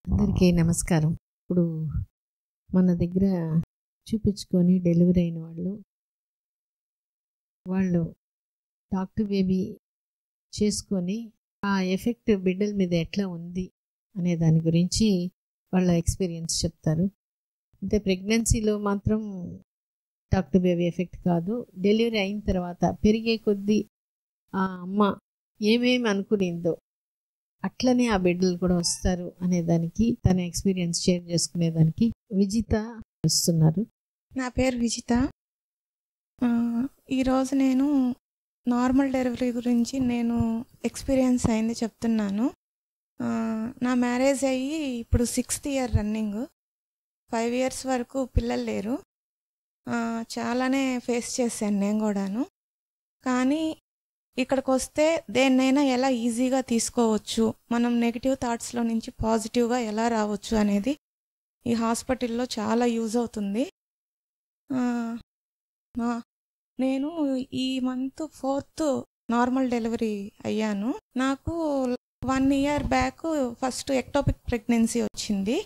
అందరికీ నమస్కారం. ఇప్పుడు మన దగ్గర చూపించుకొని డెలివరీ అయిన వాళ్ళు డాక్టర్ బేబీ చేసుకొని ఆ ఎఫెక్ట్ బిడ్డల మీద ఎట్లా ఉంది అనే దాని గురించి వాళ్ళ ఎక్స్పీరియన్స్ చెప్తారు. అంటే ప్రెగ్నెన్సీలో మాత్రం డాక్టర్ బేబీ ఎఫెక్ట్ కాదు, డెలివరీ అయిన తర్వాత పెరిగే కొద్దీ ఆ అమ్మ ఏమేమి అనుకునిందో అట్లనే ఆ బిడ్డలు కూడా వస్తారు అనేదానికి తన ఎక్స్పీరియన్స్ షేర్ చేసుకునేదానికి విజిత వస్తున్నారు. నా పేరు విజిత. ఈరోజు నేను నార్మల్ డెలివరీ గురించి నేను ఎక్స్పీరియన్స్ అయింది చెప్తున్నాను. నా మ్యారేజ్ అయ్యి ఇప్పుడు 6th ఇయర్ రన్నింగ్. 5 years వరకు పిల్లలు లేరు. చాలానే ఫేస్ చేశాను నేను కూడాను. కానీ ఇక్కడికి వస్తే దేన్నైనా ఎలా ఈజీగా తీసుకోవచ్చు, మనం నెగిటివ్ థాట్స్లో నుంచి పాజిటివ్గా ఎలా రావచ్చు అనేది ఈ హాస్పిటల్లో చాలా యూజ్ అవుతుంది. నేను ఈ మంత్ 4th నార్మల్ డెలివరీ అయ్యాను. నాకు 1 year back first ectopic pregnancy వచ్చింది.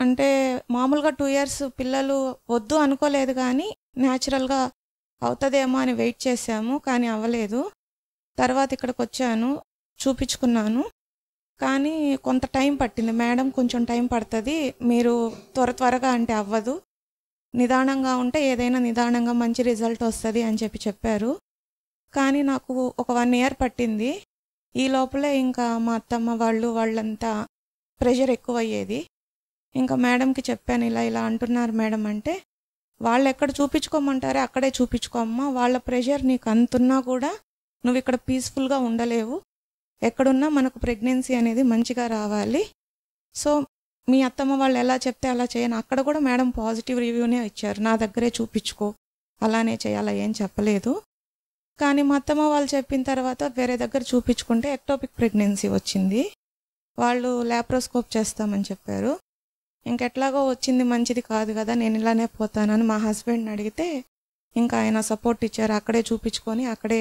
అంటే మామూలుగా 2 years పిల్లలు వద్దు అనుకోలేదు, కానీ న్యాచురల్గా అవుతుందేమో అని వెయిట్ చేశాము, కానీ అవ్వలేదు. తర్వాత ఇక్కడికి వచ్చాను, చూపించుకున్నాను, కానీ కొంత టైం పట్టింది. మేడం కొంచెం టైం పడుతుంది, మీరు త్వరగా అంటే అవ్వదు, నిదానంగా ఉంటే ఏదైనా నిదానంగా మంచి రిజల్ట్ వస్తుంది అని చెప్పారు. కానీ నాకు ఒక 1 year పట్టింది. ఈ లోపలే ఇంకా మా అత్తమ్మ వాళ్ళంతా ప్రెషర్ ఎక్కువ అయ్యేది. ఇంకా మేడంకి చెప్పాను, ఇలా అంటున్నారు మేడం అంటే, వాళ్ళు ఎక్కడ చూపించుకోమంటారే అక్కడే చూపించుకోమ్మా, వాళ్ళ ప్రెషర్ నీకు అంతున్నా కూడా నువ్వు ఇక్కడ పీస్ఫుల్గా ఉండలేవు, ఎక్కడున్నా మనకు ప్రెగ్నెన్సీ అనేది మంచిగా రావాలి. సో మీ అత్తమ్మ వాళ్ళు ఎలా చెప్తే అలా చేయను. అక్కడ కూడా మేడం పాజిటివ్ రివ్యూనే ఇచ్చారు, నా దగ్గరే చూపించుకో, అలానే చేయాలా ఏం చెప్పలేదు. కానీ మా అత్తమ్మ వాళ్ళు చెప్పిన తర్వాత వేరే దగ్గర చూపించుకుంటే ఎక్టోపిక్ ప్రెగ్నెన్సీ వచ్చింది. వాళ్ళు ల్యాప్రోస్కోప్ చేస్తామని చెప్పారు. ఇంకెట్లాగో వచ్చింది, మంచిది కాదు కదా, నేను ఇలానే పోతానని మా హస్బెండ్ని అడిగితే ఇంకా ఆయన సపోర్ట్ ఇచ్చారు. అక్కడే చూపించుకొని అక్కడే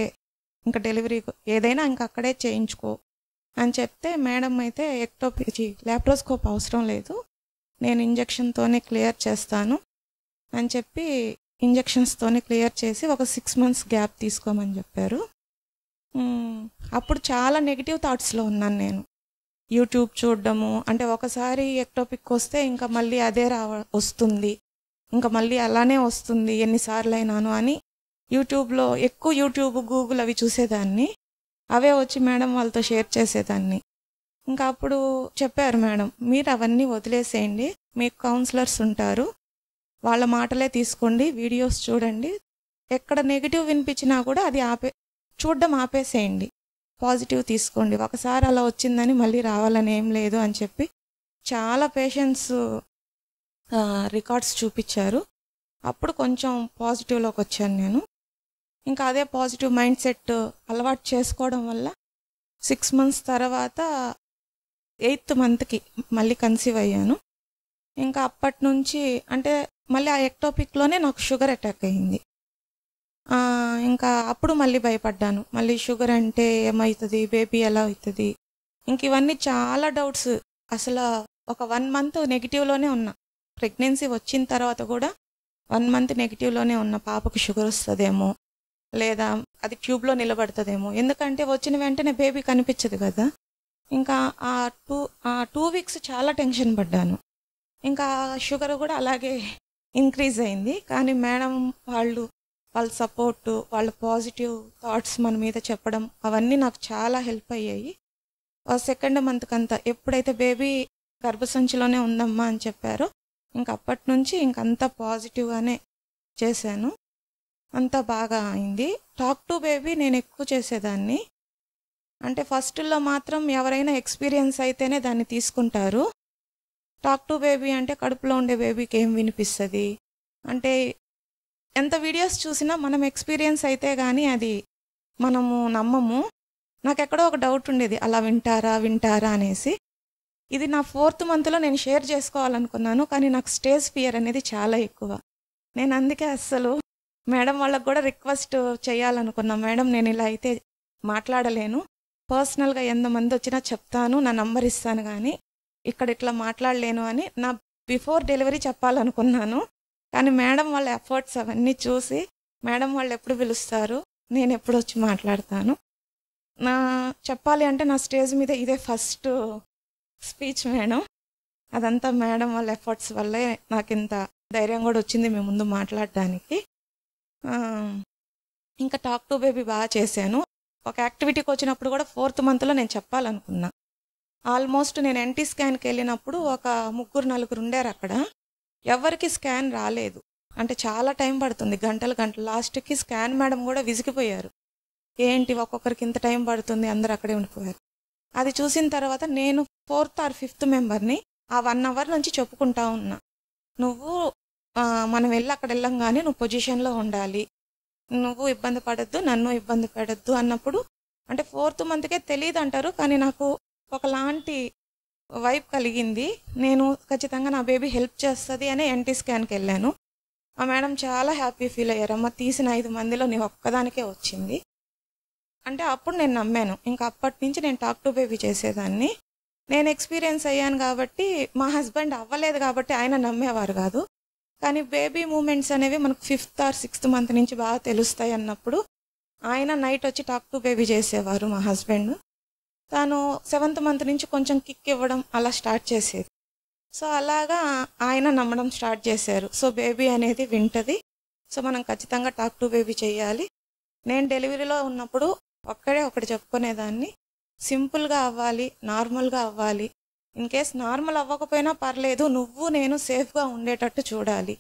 ఇంకా డెలివరీ ఏదైనా ఇంకా అక్కడే చేయించుకో అని చెప్తే, మేడం అయితే ల్యాప్రోస్కోప్ అవసరం లేదు, నేను ఇంజెక్షన్తోనే క్లియర్ చేస్తాను అని చెప్పి ఇంజెక్షన్స్తోనే క్లియర్ చేసి ఒక 6 months గ్యాప్ తీసుకోమని చెప్పారు. అప్పుడు చాలా నెగిటివ్ థాట్స్లో ఉన్నాను నేను. యూట్యూబ్ చూడడము, అంటే ఒకసారి ఎక్టోపిక్ వస్తే ఇంకా మళ్ళీ అదే వస్తుంది, ఇంకా మళ్ళీ అలానే వస్తుంది ఎన్నిసార్లు అయినాను అని యూట్యూబ్లో ఎక్కువ గూగుల్ అవి చూసేదాన్ని. అవే వచ్చి మేడం వాళ్ళతో షేర్ చేసేదాన్ని. ఇంకా అప్పుడు చెప్పారు మేడం, మీరు అవన్నీ వదిలేసేయండి, మీకు కౌన్సిలర్స్ ఉంటారు, వాళ్ళ మాటలే తీసుకోండి, వీడియోస్ చూడండి, ఎక్కడ నెగిటివ్ వినిపించినా కూడా అది చూడడం ఆపేసేయండి, పాజిటివ్ తీసుకోండి, ఒకసారి అలా వచ్చిందని మళ్ళీ రావాలని ఏం లేదు అని చెప్పి చాలా పేషెంట్స్ రికార్డ్స్ చూపించారు. అప్పుడు కొంచెం పాజిటివ్లోకి వచ్చాను నేను. ఇంకా అదే పాజిటివ్ మైండ్ సెట్ అలవాటు చేసుకోవడం వల్ల 6 months తర్వాత 8th monthకి మళ్ళీ కన్సీవ్ అయ్యాను. ఇంకా అప్పటి నుంచి అంటే మళ్ళీ ఆ ఎక్టోపిక్లోనే నాకు షుగర్ అటాక్ అయ్యింది. ఇంకా అప్పుడు మళ్ళీ భయపడ్డాను, మళ్ళీ షుగర్ అంటే ఏమవుతుంది, బేబీ ఎలా అవుతుంది, ఇంక ఇవన్నీ చాలా డౌట్స్. అసలు ఒక 1 month నెగిటివ్లోనే ఉన్నా, ప్రెగ్నెన్సీ వచ్చిన తర్వాత కూడా 1 month నెగిటివ్లోనే ఉన్న, పాపకు షుగర్ వస్తుందేమో, లేదా అది ట్యూబ్లో నిలబడుతుందేమో, ఎందుకంటే వచ్చిన వెంటనే బేబీ కనిపించదు కదా. ఇంకా ఆ 2 weeks చాలా టెన్షన్ పడ్డాను. ఇంకా షుగర్ కూడా అలాగే ఇంక్రీజ్ అయింది. కానీ మేడం వాళ్ళ సపోర్టు, వాళ్ళ పాజిటివ్ థాట్స్ మన మీద చెప్పడం, అవన్నీ నాకు చాలా హెల్ప్ అయ్యాయి. 2nd month కంతా ఎప్పుడైతే బేబీ గర్భసంచిలోనే ఉందమ్మా అని చెప్పారో ఇంక అప్పటి నుంచి ఇంకంతా పాజిటివ్గానే చేశాను, అంతా బాగా అయింది. టాక్ టు బేబీ నేను ఎక్కువ చేసేదాన్ని. అంటే ఫస్ట్లో మాత్రం ఎవరైనా ఎక్స్పీరియన్స్ అయితేనే దాన్ని తీసుకుంటారు. టాక్ టు బేబీ అంటే కడుపులో ఉండే బేబీకి ఏం వినిపిస్తుంది అంటే, ఎంత వీడియోస్ చూసినా మనం ఎక్స్పీరియన్స్ అయితే కానీ అది మనము నమ్మము. నాకు ఎక్కడో ఒక డౌట్ ఉండేది, అలా వింటారా అనేసి. ఇది నా 4th monthలో నేను షేర్ చేసుకోవాలనుకున్నాను, కానీ నాకు స్టేజ్ ఫియర్ అనేది చాలా ఎక్కువ. నేను అందుకే అస్సలు మేడం వాళ్ళకు కూడా రిక్వెస్ట్ చేయాలనుకున్నా, మేడం నేను ఇలా అయితే మాట్లాడలేను, పర్సనల్గా ఎంతమంది వచ్చినా చెప్తాను, నా నంబర్ ఇస్తాను, కానీ ఇక్కడ ఇట్లా మాట్లాడలేను అని నా బిఫోర్ డెలివరీ చెప్పాలనుకున్నాను. కానీ మేడం వాళ్ళ ఎఫర్ట్స్ అవన్నీ చూసి మేడం వాళ్ళు ఎప్పుడు పిలుస్తారు, నేను ఎప్పుడు వచ్చి మాట్లాడతాను. నా చెప్పాలి అంటే నా స్టేజ్ మీద ఇదే ఫస్ట్ స్పీచ్ మేడం. అదంతా మేడం వాళ్ళ ఎఫర్ట్స్ వల్లే నాకు ఇంత ధైర్యం కూడా వచ్చింది మీ ముందు మాట్లాడడానికి. ఇంకా టాక్ టు బేబీ బాగా చేశాను. ఒక యాక్టివిటీకి వచ్చినప్పుడు కూడా 4th మంత్లో నేను చెప్పాలనుకున్నా. ఆల్మోస్ట్ నేను ఎన్టీ స్కాన్కి వెళ్ళినప్పుడు ఒక 3-4 ఉండారు అక్కడ. ఎవరికి స్కాన్ రాలేదు. అంటే చాలా టైం పడుతుంది, గంటలు. లాస్ట్కి స్కాన్ మేడం కూడా విసిగిపోయారు. ఏంటి ఒక్కొక్కరికి ఇంత టైం పడుతుంది, అందరు అక్కడే ఉండిపోయారు. అది చూసిన తర్వాత నేను 4th or 5th మెంబర్ని ఆ 1 అవర్ నుంచి చెప్పుకుంటా ఉన్నా, నువ్వు మనం వెళ్ళి అక్కడ వెళ్ళంగానే నువ్వు పొజిషన్లో ఉండాలి, నువ్వు ఇబ్బంది పడద్దు, నన్ను ఇబ్బంది పడద్దు అన్నప్పుడు, అంటే 4th మంత్కే తెలియదు అంటారు, కానీ నాకు ఒకలాంటి వైబ్ కలిగింది. నేను ఖచ్చితంగా నా బేబీ హెల్ప్ చేస్తుంది అని ఎన్టీ స్కాన్కి వెళ్ళాను. ఆ మేడం చాలా హ్యాపీ ఫీల్ అయ్యారమ్మ, తీసిన 5 మందిలో నీ ఒక్కదానికే వచ్చింది అంటే. అప్పుడు నేను నమ్మాను. ఇంకా అప్పటి నుంచి నేను టాక్ టు బేబీ చేసేదాన్ని. నేను ఎక్స్పీరియన్స్ అయ్యాను కాబట్టి, మా హస్బెండ్ అవ్వలేదు కాబట్టి ఆయన నమ్మేవారు కాదు. కానీ బేబీ మూమెంట్స్ అనేవి మనకు 5th or 6th మంత్ నుంచి బాగా తెలుస్తాయి అన్నప్పుడు ఆయన నైట్ వచ్చి టాక్ టు బేబీ చేసేవారు మా హస్బెండ్. తను 7th మంత్ నుంచి కొంచెం కిక్ ఇవ్వడం అలా స్టార్ట్ చేసేది. సో అలాగా ఆయన నమ్మడం స్టార్ట్ చేశారు. సో బేబీ అనేది వింటది, సో మనం ఖచ్చితంగా టాక్ టు బేబీ చేయాలి. నేను డెలివరీలో ఉన్నప్పుడు ఒకటి చెప్పుకునేదాన్ని, సింపుల్గా అవ్వాలి, నార్మల్గా అవ్వాలి. ఇన్ కేస్ నార్మల్ అవ్వకపోయినా పర్లేదు, నువ్వు నేను సేఫ్గా ఉండేటట్టు చూడాలి.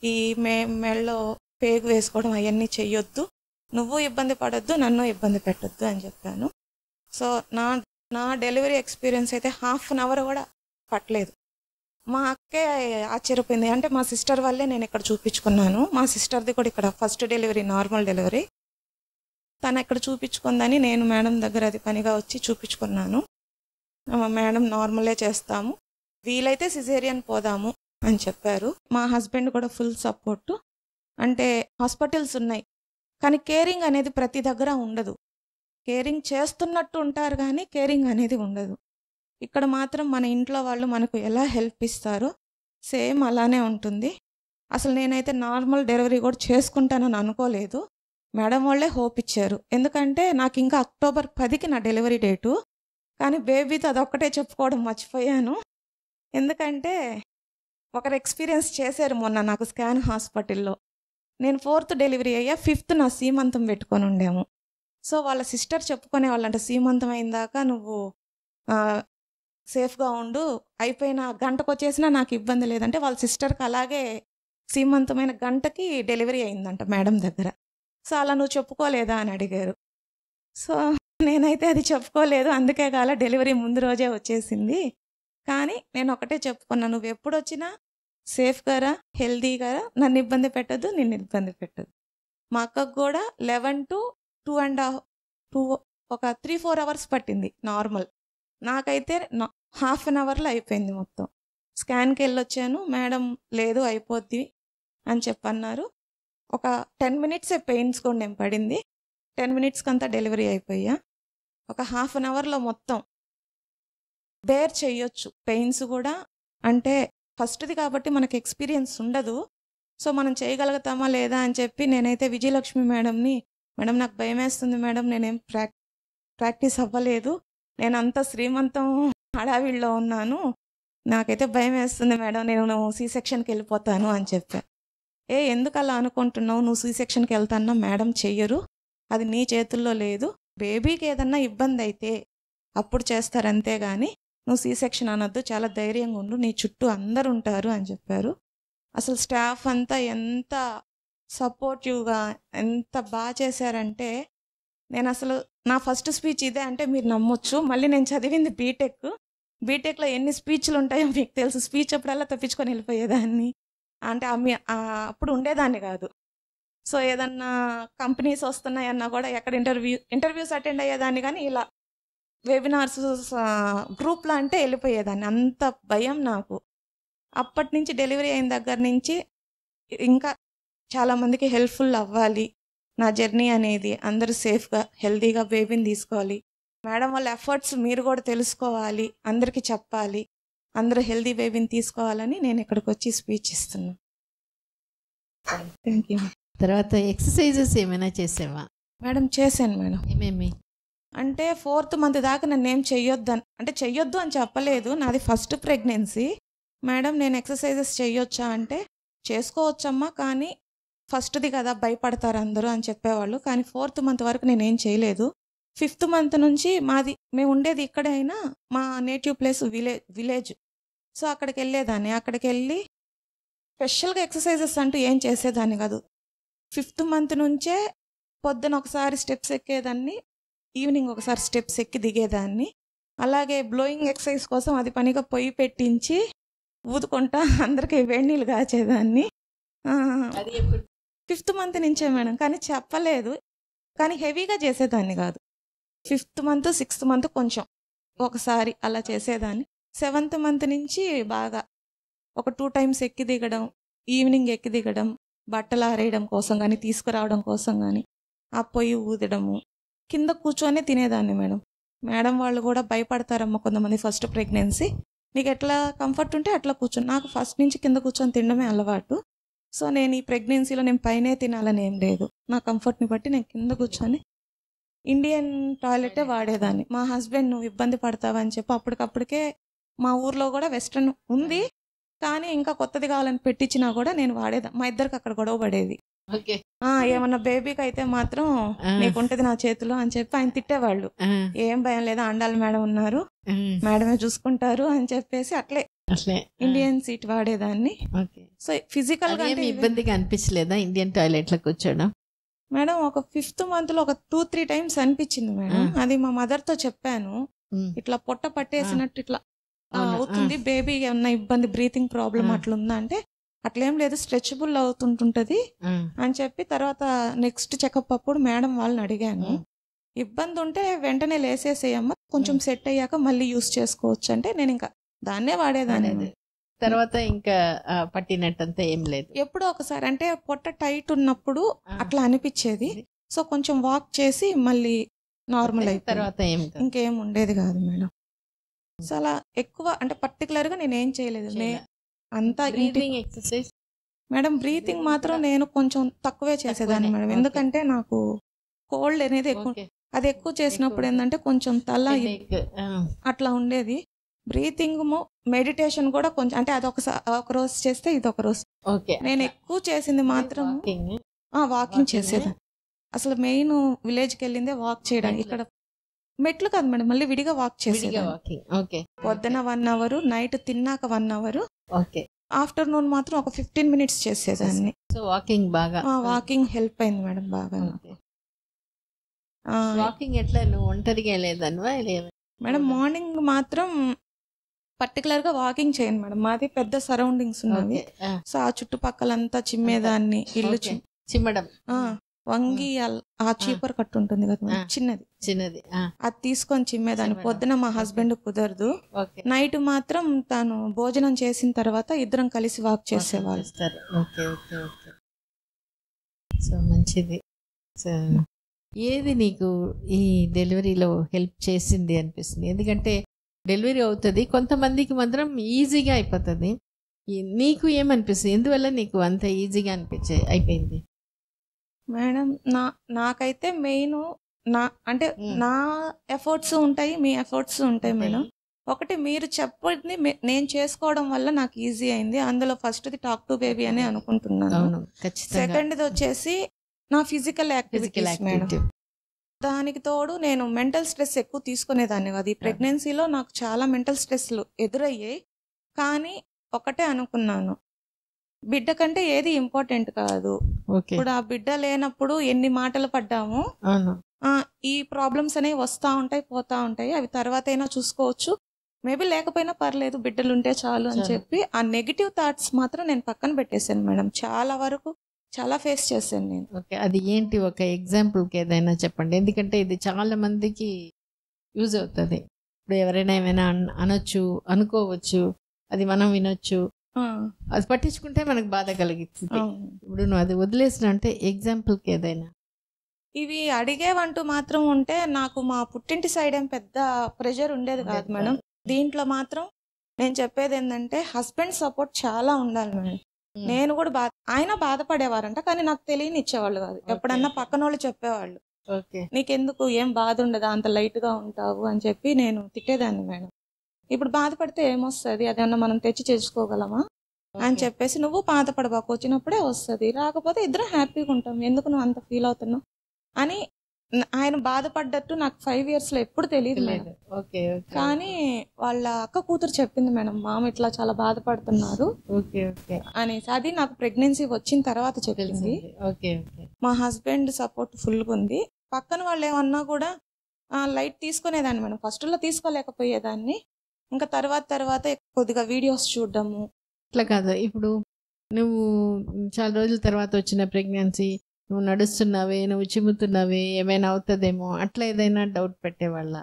ఈ మెళ్ళలో పేగు వేసుకోవడం అవన్నీ చెయ్యొద్దు, నువ్వు ఇబ్బంది పడొద్దు, నన్ను ఇబ్బంది పెట్టొద్దు అని చెప్పాను. సో నా డెలివరీ ఎక్స్పీరియన్స్ అయితే 1/2 అవర్ కూడా పట్టలేదు. మా అక్కే ఆశ్చర్యపోయింది. అంటే మా సిస్టర్ వల్లే నేను ఇక్కడ చూపించుకున్నాను. మా సిస్టర్ది కూడా ఇక్కడ ఫస్ట్ డెలివరీ, నార్మల్ డెలివరీ. తను ఎక్కడ చూపించుకుందని నేను మేడం దగ్గర అది పనిగా వచ్చి చూపించుకున్నాను. మేడం నార్మలే చేస్తాము, వీలైతే సిజేరియన్ పోదాము అని చెప్పారు. మా హస్బెండ్ కూడా ఫుల్ సపోర్టు. అంటే హాస్పిటల్స్ ఉన్నాయి కానీ కేరింగ్ అనేది ప్రతి దగ్గర ఉండదు. కేరింగ్ చేస్తున్నట్టు ఉంటారు కానీ కేరింగ్ అనేది ఉండదు. ఇక్కడ మాత్రం మన ఇంట్లో వాళ్ళు మనకు ఎలా హెల్ప్ ఇస్తారో సేమ్ అలానే ఉంటుంది. అసలు నేనైతే నార్మల్ డెలివరీ కూడా చేసుకుంటానని అనుకోలేదు. మేడం వాళ్ళే హోప్ ఇచ్చారు. ఎందుకంటే నాకు ఇంకా అక్టోబర్ 10కి నా డెలివరీ డేటు. కానీ బేబీతో అదొక్కటే చెప్పుకోవడం మర్చిపోయాను. ఎందుకంటే ఒకరు ఎక్స్పీరియన్స్ చేశారు మొన్న నాకు స్కాన్ హాస్పిటల్లో. నేను 4th డెలివరీ అయ్యా, 5th నా సీమంతం పెట్టుకొని ఉండాము. సో వాళ్ళ సిస్టర్ చెప్పుకునే వాళ్ళంట, సీమంతం అయిన దాకా నువ్వు సేఫ్గా ఉండు, అయిపోయిన గంటకు వచ్చేసినా నాకు ఇబ్బంది లేదంటే, వాళ్ళ సిస్టర్కి అలాగే సీమంతమైన గంటకి డెలివరీ అయిందంట మేడం దగ్గర. సో అలా నువ్వు చెప్పుకోలేదా అని అడిగారు. సో నేనైతే అది చెప్పుకోలేదు, అందుకే కాల డెలివరీ ముందు రోజే వచ్చేసింది. కానీ నేను ఒకటే చెప్పుకున్నా, నువ్వు ఎప్పుడు వచ్చినా సేఫ్గా రా, హెల్దీగా రా, నన్ను ఇబ్బంది పెట్టద్దు, నిన్ను ఇబ్బంది పెట్టద్దు. మా అక్కకు కూడా 11 to 2 ఒక 3-4 అవర్స్ పట్టింది నార్మల్. నాకైతే 1/2 అవర్లో అయిపోయింది మొత్తం. స్కాన్కి వెళ్ళొచ్చాను, మేడం లేదు అయిపోద్ది అని చెప్పన్నారు. ఒక 10 minutes పెయిన్స్ కూడా నేను పడింది. 10 minutesకి అంతా డెలివరీ అయిపోయా. ఒక 1/2 అవర్లో మొత్తం బేర్ చెయ్యొచ్చు పెయిన్స్ కూడా. అంటే ఫస్ట్ది కాబట్టి మనకి ఎక్స్పీరియన్స్ ఉండదు, సో మనం చేయగలుగుతామా లేదా అని చెప్పి నేనైతే విజయలక్ష్మి మేడంని, మేడం నాకు భయం వేస్తుంది మేడం, నేనేం ప్రాక్టీస్ అవ్వలేదు, నేను అంత శ్రీమంతం హడావిడిలో ఉన్నాను, నాకైతే భయం వేస్తుంది మేడం, నేను సి సెక్షన్కి వెళ్ళిపోతాను అని చెప్పా. ఎందుకు అలా అనుకుంటున్నావు, నువ్వు సి సెక్షన్కి వెళ్తాన్నా మేడం చెయ్యరు, అది నీ చేతుల్లో లేదు, బేబీకి ఏదన్నా ఇబ్బంది అయితే అప్పుడు చేస్తారు అంతే కానీ నువ్వు సి సెక్షన్ అనొద్దు, చాలా ధైర్యంగా ఉండు, నీ చుట్టూ అందరు ఉంటారు అని చెప్పారు. అసలు స్టాఫ్ అంతా ఎంత సపోర్టివ్గా ఎంత బాగా చేశారంటే, నేను అసలు నా ఫస్ట్ స్పీచ్ ఇదే అంటే మీరు నమ్మొచ్చు. మళ్ళీ నేను చదివింది బీటెక్లో ఎన్ని స్పీచ్లు ఉంటాయో మీకు తెలుసు. స్పీచ్ అప్పుడల్లా తప్పించుకొని వెళ్ళిపోయేదాన్ని, అంటే అప్పుడు ఉండేదాన్ని కాదు. సో ఏదన్నా కంపెనీస్ వస్తున్నాయన్నా కూడా ఎక్కడ ఇంటర్వ్యూస్ అటెండ్ అయ్యేదాన్ని, కానీ ఇలా వెబినార్స్ గ్రూప్లో అంటే వెళ్ళిపోయేదాన్ని. అంత భయం నాకు. అప్పటి నుంచి డెలివరీ అయిన దగ్గర నుంచి ఇంకా చాలామందికి హెల్ప్ఫుల్ అవ్వాలి నా జర్నీ అనేది. అందరూ సేఫ్గా హెల్తీగా బేబీని తీసుకోవాలి. మేడం వాళ్ళ ఎఫర్ట్స్ మీరు కూడా తెలుసుకోవాలి, అందరికీ చెప్పాలి. అందరూ హెల్దీ బేబీని తీసుకోవాలని నేను ఇక్కడికి వచ్చి స్పీచ్ ఇస్తున్నాను. Thank you. తర్వాత ఎక్సర్సైజెస్ ఏమైనా చేసావా? మేడం చేశాను మేడం. ఏమేమి అంటే 4th మంత్ దాకా నన్ను ఏం చెయ్యొద్దు అని చెప్పలేదు. నాది ఫస్ట్ ప్రెగ్నెన్సీ. మేడం నేను ఎక్సర్సైజెస్ చేయొచ్చా అంటే చేసుకోవచ్చమ్మా, కానీ ఫస్ట్ది కదా భయపడతారు అందరూ అని చెప్పేవాళ్ళు. కానీ 4th మంత్ వరకు నేనేం చేయలేదు. 5th మంత్ నుంచి మేము ఉండేది ఇక్కడే అయినా మా నేటివ్ ప్లేస్ విలేజ్. సో అక్కడికి వెళ్ళేదాన్ని. అక్కడికి వెళ్ళి స్పెషల్గా ఎక్సర్సైజెస్ అంటూ ఏం చేసేదాన్ని కాదు. 5th మంత్ నుంచే పొద్దున ఒకసారి స్టెప్స్ ఎక్కేదాన్ని, ఈవినింగ్ ఒకసారి స్టెప్స్ ఎక్కి దిగేదాన్ని. అలాగే బ్లోయింగ్ ఎక్సర్సైజ్ కోసం అది పనిగా పొయ్యి పెట్టించి ఊదుకుంటా అందరికీ వేడి నీళ్ళు కాచేదాన్ని. 5th మంత్ నుంచే మేడం. కానీ చెప్పలేదు, కానీ హెవీగా చేసేదాన్ని కాదు. 5th మంత్ 6th మంత్ కొంచెం ఒకసారి అలా చేసేదాన్ని. 7th మంత్ నుంచి బాగా ఒక 2 టైమ్స్ ఎక్కి దిగడం, ఈవినింగ్ ఎక్కి దిగడం, బట్టలు ఆరేయడం కోసం కానీ తీసుకురావడం కోసం కానీ ఆ పొయ్యి ఊదడము. కింద కూర్చొని తినేదాన్ని మేడం. మేడం వాళ్ళు కూడా భయపడతారమ్మా కొంతమంది ఫస్ట్ ప్రెగ్నెన్సీ, నీకు ఎట్లా కంఫర్ట్ ఉంటే అట్లా కూర్చొని. నాకు ఫస్ట్ నుంచి కింద కూర్చొని తినడమే అలవాటు. సో నేను ఈ ప్రెగ్నెన్సీలో నేను పైనే తినాలని ఏం లేదు. నా కంఫర్ట్ని బట్టి నేను కింద కూర్చొని ఇండియన్ టాయిలెటే వాడేదాన్ని. మా హస్బెండ్ నువ్వు ఇబ్బంది పడతావని చెప్పి అప్పటికప్పటికే మా ఊర్లో కూడా వెస్ట్రన్ ఉంది, కానీ ఇంకా కొత్తది కావాలని పెట్టించినా కూడా నేను వాడేదా. మా ఇద్దరికి అక్కడ గొడవ పడేది. ఏమన్నా బేబీకి అయితే మాత్రం నీకుంటది నా చేతిలో అని చెప్పి ఆయన తిట్టేవాళ్ళు. ఏం భయం లేదా, అండాలి మేడం ఉన్నారు, మేడమే చూసుకుంటారు అని చెప్పేసి అట్లే ఇండియన్ సీట్ వాడేదాన్ని. సో ఫిజికల్ గా ఇబ్బందిగా అనిపించలేదా ఇండియన్ టాయిలెట్ లో కూర్చోడం? మేడం ఒక 5th మంత్ లో ఒక 2-3 టైమ్స్ అనిపించింది మేడం. అది మా మదర్ తో చెప్పాను, ఇట్లా పొట్ట పట్టేసినట్టు ఇట్లా అవుతుంది, బేబీ ఏమన్నా ఇబ్బంది, బ్రీతింగ్ ప్రాబ్లం అట్లుందా అంటే అట్లేం లేదు, స్ట్రెచబుల్ అవుతుంటుంటది అని చెప్పి తర్వాత నెక్స్ట్ చెకప్ అప్పుడు మేడం వాళ్ళని అడిగాను, ఇబ్బంది ఉంటే వెంటనే లేసేసేయమ్మా, కొంచెం సెట్ అయ్యాక మళ్ళీ యూస్ చేసుకోవచ్చు అంటే నేను ఇంకా దాన్నే వాడేదాన్ని. తర్వాత ఇంకా పట్టినట్టంతా ఏం లేదు. ఎప్పుడో ఒకసారి అంటే పొట్ట టైట్ ఉన్నప్పుడు అట్లా అనిపించేది. సో కొంచెం వాక్ చేసి మళ్ళీ నార్మల్ అయిపోయి తర్వాత ఇంకేం ఉండేది కాదు మేడం. సో అలా ఎక్కువ అంటే పర్టికులర్ గా నేను ఏం చేయలేదు. అంతా ఎక్సర్సైజ్ మేడం. బ్రీతింగ్ మాత్రం నేను కొంచెం తక్కువే చేసేదాన్ని మేడం, ఎందుకంటే నాకు కోల్డ్ అనేది ఎక్కువ. అది ఎక్కువ చేసినప్పుడు ఏంటంటే కొంచెం తల అట్లా ఉండేది. బ్రీతింగ్ మెడిటేషన్ కూడా కొంచెం అంటే అది ఒక రోజు చేస్తే ఇది ఒక రోజు. నేను ఎక్కువ చేసింది మాత్రం వాకింగ్ చేసేదాన్ని. అసలు మెయిన్ విలేజ్కి వెళ్ళిందే వాక్ చేయడానికి. ఇక్కడ మెట్లు కాదు మేడం, మళ్ళీ విడిగా వాక్ చేసేదాన్ని. పొద్దున 1 అవర్, నైట్ తిన్నాక 1 అవర్, ఆఫ్టర్నూన్ మాత్రం ఒక 15 మినిట్స్ చేసేదాన్ని. వాకింగ్ హెల్ప్ అయింది మేడం బాగా. వాకింగ్ ఎట్లా, నువ్వు ఒంటరిగా వెళ్ళేదానివా? మేడం మార్నింగ్ మాత్రం పర్టికులర్ గా వాకింగ్ చేయను మేడం, మాది పెద్ద సరౌండింగ్స్ ఉన్నవి. సో ఆ చుట్టుపక్కలంతా చిమ్మేదాన్ని, ఇల్లు చిమ్మడం, వంగి ఆ చీపర్ కట్టు ఉంటుంది కదా చిన్నది, అది తీసుకొని చిమ్మేదాన్ని. పొద్దున మా హస్బెండ్ కుదరదు, నైట్ మాత్రం తను భోజనం చేసిన తర్వాత ఇద్దరం కలిసి వాక్ చేసేవాళ్ళు. సో మంచిది. సో ఏది నీకు ఈ డెలివరీలో హెల్ప్ చేసింది అనిపిస్తుంది? ఎందుకంటే డెలివరీ అవుతుంది, కొంతమందికి మాత్రం ఈజీగా అయిపోతుంది. నీకు ఏమనిపిస్తుంది, ఎందువల్ల నీకు అంత ఈజీగా అయిపోయింది? మేడం నాకైతే మెయిన్ అంటే నా ఎఫర్ట్స్ ఉంటాయి, మీ ఎఫర్ట్స్ ఉంటాయి మేడం. ఒకటి మీరు చెప్పండి, నేను చేసుకోవడం వల్ల నాకు ఈజీ అయింది. అందులో ఫస్ట్ది టాక్ టు బేబీ అని అనుకుంటున్నాను. సెకండ్ది వచ్చేసి నా ఫిజికల్ యాక్టివిటీస్ మేడం. దానికి తోడు నేను మెంటల్ స్ట్రెస్ ఎక్కువ తీసుకునేదాన్ని కాదు. ఈ ప్రెగ్నెన్సీలో నాకు చాలా మెంటల్ స్ట్రెస్లు ఎదురయ్యాయి. కానీ ఒకటే అనుకున్నాను, బిడ్డ కంటే ఏది ఇంపార్టెంట్ కాదు. ఇప్పుడు ఆ బిడ్డ లేనప్పుడు ఎన్ని మాటలు పడ్డాము, ఈ ప్రాబ్లమ్స్ అనేవి వస్తూ ఉంటాయి, పోతా ఉంటాయి, అవి తర్వాత అయినా చూసుకోవచ్చు, మేబీ లేకపోయినా పర్లేదు, బిడ్డలుంటే చాలు అని చెప్పి ఆ నెగిటివ్ థాట్స్ మాత్రం నేను పక్కన పెట్టేశాను మేడం. చాలా వరకు చాలా ఫేస్ చేశాను నేను. అది ఏంటి, ఒక ఎగ్జాంపుల్కి ఏదైనా చెప్పండి, ఎందుకంటే ఇది చాలా మందికి యూజ్ అవుతుంది. ఇప్పుడు ఎవరైనా ఏమైనా అనొచ్చు, అనుకోవచ్చు, అది మనం వినొచ్చు, అది పట్టించుకుంటే మనకు బాధ కలిగిస్తుంది. ఇప్పుడు నువ్వు అది వదిలేసిన అంటే ఎగ్జాంపుల్కి ఏదైనా. ఇవి అడిగేవంటూ మాత్రం ఉంటే నాకు మా పుట్టింటి సైడ్ ఏం పెద్ద ప్రెషర్ ఉండేది కాదు మేడం. దీంట్లో మాత్రం నేను చెప్పేది ఏంటంటే హస్బెండ్ సపోర్ట్ చాలా ఉండాలి మేడం. నేను కూడా ఆయన బాధపడేవారంట, కానీ నాకు తెలియని ఇచ్చేవాళ్ళు కాదు. ఎప్పుడన్నా పక్కన వాళ్ళు చెప్పేవాళ్ళు, నీకెందుకు ఏం బాధ ఉండదా, అంత లైట్ గా ఉంటావు అని చెప్పి నేను తిట్టేదాన్ని మేడం. ఇప్పుడు బాధపడితే ఏమొస్తుంది, అదేమన్నా మనం తెచ్చి చేసుకోగలమా అని చెప్పేసి, నువ్వు బాధపడబాకు, వచ్చినప్పుడే వస్తుంది, రాకపోతే ఇద్దరం హ్యాపీగా ఉంటాం, ఎందుకు నువ్వు అంత ఫీల్ అవుతున్నావు అని. ఆయన బాధపడ్డట్టు నాకు 5 years లో ఎప్పుడు తెలియదు మేడం. కానీ వాళ్ళ అక్క కూతురు చెప్పింది మేడం, మామ ఇట్లా చాలా బాధపడుతున్నారు అనేసి. అది నాకు ప్రెగ్నెన్సీ వచ్చిన తర్వాత చెప్పింది. మా హస్బెండ్ సపోర్ట్ ఫుల్గా ఉంది. పక్కన వాళ్ళు ఏమన్నా కూడా లైట్ తీసుకునేదాన్ని మేడం. ఫస్ట్ లో తీసుకోలేకపోయేదాన్ని, ఇంకా తర్వాత కొద్దిగా వీడియోస్ చూడడము. ఇట్లా కాదు, ఇప్పుడు నువ్వు చాలా రోజుల తర్వాత వచ్చిన ప్రెగ్నెన్సీ, నువ్వు నడుస్తున్నావే, నువ్వు చిమ్ముతున్నావే, ఏమైనా అవుతుందేమో అట్లా ఏదైనా డౌట్ పెట్టేవాళ్ళ?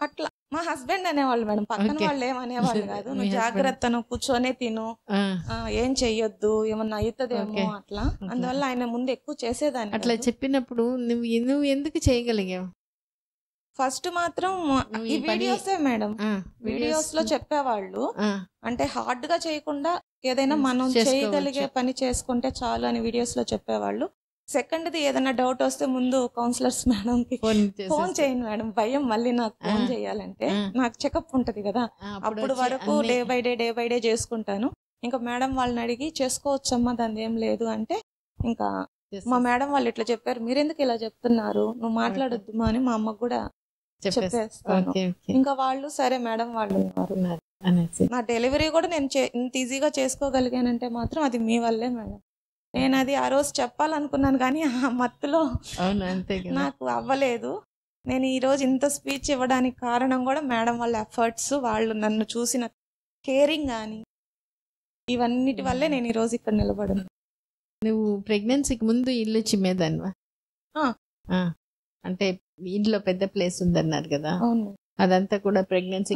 అట్లా మా హస్బెండ్ అనేవాళ్ళు మేడం, పక్కన వాళ్ళు ఏమనేవాళ్ళు కాదు. నువ్వు జాగ్రత్త, నువ్వు కూర్చొనే తిను, ఏం చెయ్యొద్దు, ఏమన్నా అవుతుందేమో అట్లా. అందువల్ల ఆయన ముందు ఎక్కువ చేసేదాన్ని. అట్లా చెప్పినప్పుడు నువ్వు ఎందుకు చేయగలిగావు? ఫస్ట్ మాత్రం ఈ వీడియోసే మేడం, వీడియోస్ లో చెప్పేవాళ్ళు, అంటే హార్డ్ గా చేయకుండా ఏదైనా మనం చేయగలిగే పని చేసుకుంటే చాలు అని వీడియోస్ లో చెప్పేవాళ్ళు. సెకండ్ది ఏదైనా డౌట్ వస్తే ముందు కౌన్సిలర్స్ మేడం కి ఫోన్ చేయండి మేడం, భయం మళ్ళీ నాకు ఫోన్ చేయాలంటే. నాకు చెకప్ ఉంటది కదా, అప్పుడు వరకు డే బై డే చేసుకుంటాను. ఇంకా మేడం వాళ్ళని అడిగి చేసుకోవచ్చమ్మా, దాని ఏం లేదు అంటే, ఇంకా మా మేడం వాళ్ళు ఇట్లా చెప్పారు, మీరెందుకు ఇలా చెప్తున్నారు, నువ్వు మాట్లాడొద్దు అని మా అమ్మకు కూడా చెప్పేస్తాను. ఇంకా వాళ్ళు సరే మేడం వాళ్ళు ఉన్నారు. నా డెలివరీ కూడా నేను ఇంత ఈజీగా చేసుకోగలిగానంటే మాత్రం అది మీ వల్లే మేడం. నేను అది ఆ రోజు చెప్పాలనుకున్నాను, కానీ ఆ మత్తులో నాకు అవ్వలేదు. నేను ఈ రోజు ఇంత స్పీచ్ ఇవ్వడానికి కారణం కూడా మేడం వాళ్ళ ఎఫర్ట్స్, వాళ్ళు నన్ను చూసిన కేరింగ్ కానీ ఇవన్నిటి వల్లే నేను ఈ రోజు ఇక్కడ నిలబడున్నాను. నువ్వు ప్రెగ్నెన్సీకి ముందు ఇల్లు చిమ్మేదానివా? అంటే ఇంట్లో పెద్ద ప్లేస్ ఉందన్నారు కదా, అదంతా కూడా ప్రెగ్నెన్సీ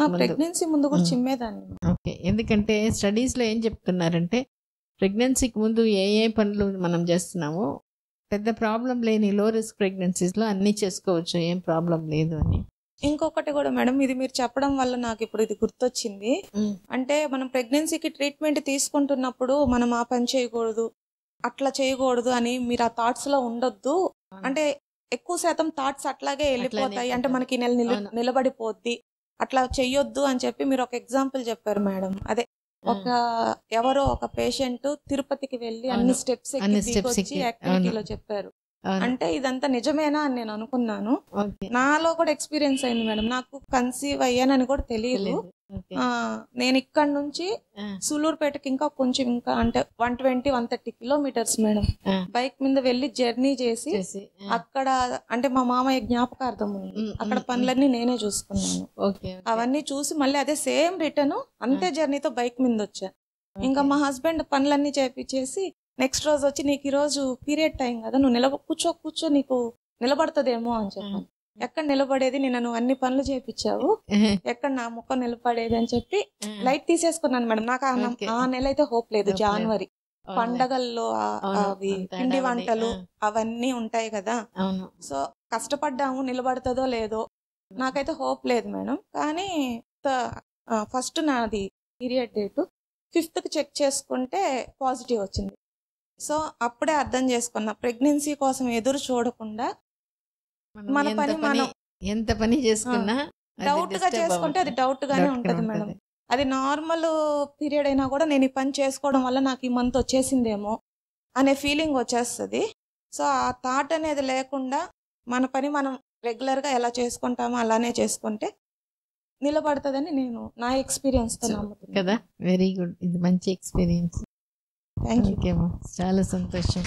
ముందు కూడా చిమ్మేదాన్ని. ఓకే, ఎందుకంటే స్టడీస్ లో ఏం చెప్తున్నారంటే ప్రెగ్నెన్సీకి ముందు ఏ పనులు మనం చేస్తున్నామో పెద్ద ప్రాబ్లం లేని లో రిస్క్ ప్రెగ్నెన్సీస్ లో అన్ని చేసుకోవచ్చు, ఏం ప్రాబ్లం లేదు అని. ఇంకొకటి కూడా మేడం, ఇది మీరు చెప్పడం వల్ల నాకు ఇప్పుడు ఇది గుర్తొచ్చింది. అంటే మనం ప్రెగ్నెన్సీకి ట్రీట్మెంట్ తీసుకుంటున్నప్పుడు మనం ఆ పని చేయకూడదు, అట్లా చేయకూడదు అని మీరు ఆ థాట్స్ లో ఉండొద్దు. అంటే ఎక్కువ శాతం థాట్స్ అట్లాగే వెళ్ళిపోతాయి, అంటే మనకి నిలబడిపోద్ది, అట్లా చెయ్యొద్దు అని చెప్పి మీరు ఒక ఎగ్జాంపుల్ చెప్పారు మేడం. అదే ఎవరో ఒక పేషెంట్ తిరుపతికి వెళ్ళి అన్ని స్టెప్స్ యాక్టివిటీలో చెప్పారు. అంటే ఇదంతా నిజమేనా అని నేను అనుకున్నాను. నాలో కూడా ఎక్స్పీరియన్స్ అయింది మేడం. నాకు కన్సీవ్ అయ్యానని కూడా తెలియదు. నేను ఇక్కడ నుంచి సూలూరుపేటకి ఇంకా కొంచెం, ఇంకా అంటే 120-130 kilometers మేడం బైక్ మీద వెళ్ళి జర్నీ చేసి, అక్కడ అంటే మా మామయ్య జ్ఞాపకార్థం ఉంది, అక్కడ పనులన్నీ నేనే చూసుకున్నాను. అవన్నీ చూసి మళ్ళీ అదే సేమ్ రిటర్న్ అంతే జర్నీతో బైక్ మీద వచ్చా. ఇంకా మా హస్బెండ్ పనులన్నీ చేపించేసి నెక్స్ట్ రోజు వచ్చి, నీకు ఈ రోజు పీరియడ్ టైం కదా, నువ్వు కూర్చో నీకు నిలబడుతుందేమో అని చెప్పాను. ఎక్కడ నిలబడేది, నేను అన్ని పనులు చేపించావు, ఎక్కడ నా ముఖం నిలబడేది అని చెప్పి లైట్ తీసేసుకున్నాను మేడం. నాకు ఆ నెల అయితే హోప్ లేదు. జనవరి పండగల్లో అవి పిండి వంటలు అవన్నీ ఉంటాయి కదా, సో కష్టపడ్డాము, నిలబడుతుందో లేదో నాకైతే హోప్ లేదు మేడం. కానీ ఫస్ట్ నాది పీరియడ్ డేట్ 5th చెక్ చేసుకుంటే పాజిటివ్ వచ్చింది. సో అప్పుడే అర్థం చేసుకున్నా, ప్రెగ్నెన్సీ కోసం ఎదురు చూడకుండా మన పని మనం ఎంత పని చేసుకున్నా డౌట్ గా చేసుకుంటే అది డౌట్ గానే ఉంటది మేడం. అది నార్మల్ పీరియడ్ అయినా కూడా నేను ఈ పని చేసుకోవడం వల్ల నాకు ఈ మంత్ వచ్చేసిందేమో అనే ఫీలింగ్ వచ్చేస్తుంది. సో ఆ థాట్ అనేది లేకుండా మన పని మనం రెగ్యులర్ గా ఎలా చేసుకుంటామో అలానే చేసుకుంటే నిలబడుతుందని నేను నా ఎక్స్పీరియన్స్ తో నమ్ముతున్నాను కదా. వెరీ గుడ్, ఇది మంచి ఎక్స్పీరియన్స్. థ్యాంక్ యూ, చాలా సంతోషం.